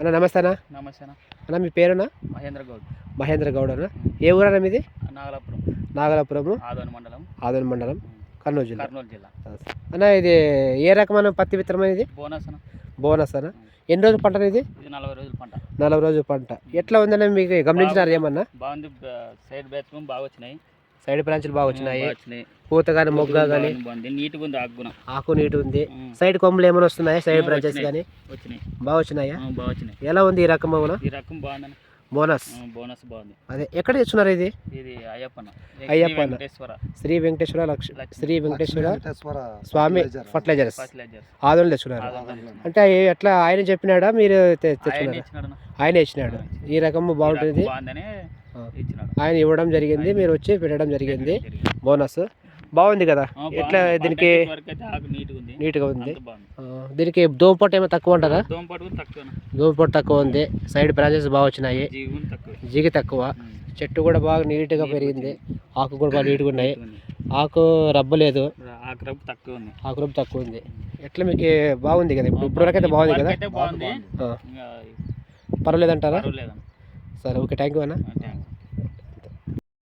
అన్న నమస్తే అన్న. నమస్తే అన్న. అన్న మీ పేరునా? మహేంద్ర గౌడ్. మహేంద్ర గౌడ్ అన్న. ఏ ఊరన్నా మీది? నాగలాపురం. నాగలాపురము, ఆదోని మండలం, కర్నూలు జిల్లా. కర్నూలు జిల్లా. అన్న ఇది ఏ రకమైన పత్తి విత్తనం ఇది? బోనస్ అన్న. బోనస్ అన్న. ఎన్ని రోజుల పంట ఇది? ఇది 40 రోజుల పంట. 40 రోజుల పంట. ఎట్లా ఉందన్న మీకు గమనించినారు ఏమన్నా? బాగుంది. సైడ్ బ్యాచ్ బాగా వచ్చినాయి. సైడ్ బ్రాంచ్లు బాగా వచ్చినాయి. పూత కానీ మొగ్గ కానీ నీట్గా ఉంది. ఆకు నీట్ ఉంది. సైడ్ కొమ్మలు ఏమైనా వస్తున్నాయా? సైడ్ బ్రాంచెస్ కానీ వచ్చినాయి. బాగా వచ్చినాయా? బాగా వచ్చినాయి. ఎలా ఉంది ఈ రకం? ఈ రకం బాగుంది. బోనస్ బాగుంది. అదే ఎక్కడ తెచ్చున్నారు ఇది? ఇది అయ్యప్ప శ్రీ వెంకటేశ్వర స్వామి ఫర్టిలైజర్స్ ఆదోని తెచ్చున్నారు. అంటే ఎట్లా ఆయన చెప్పినాడా మీరు తెచ్చుకున్నారు? ఆయన ఇచ్చినాడు. ఈ రకము బాగుంటుంది ఆయన ఇవ్వడం జరిగింది, మీరు వచ్చి పెట్టడం జరిగింది. బోనస్ బాగుంది కదా. ఎట్లా దీనికి నీట్గా ఉంది. దీనికి దోమపొట్టు ఏమో తక్కువ అంటారా? దోమపొట్టు తక్కువ ఉంది. సైడ్ బ్రాంచెస్ బాగా వచ్చినాయి. జిగి తక్కువ. చెట్టు కూడా బాగా నీట్గా పెరిగింది. ఆకు కూడా బాగా నీట్గా ఉన్నాయి. ఆకు రబ్బలేదు. ఆకు రబ్బు తక్కువ ఉంది. ఎట్లా మీకు బాగుంది కదా? ఇప్పుడు వరకైతే బాగుంది కదా? పర్వాలేదంటారా? సరే, ఓకే, థ్యాంక్ యూ అన్న.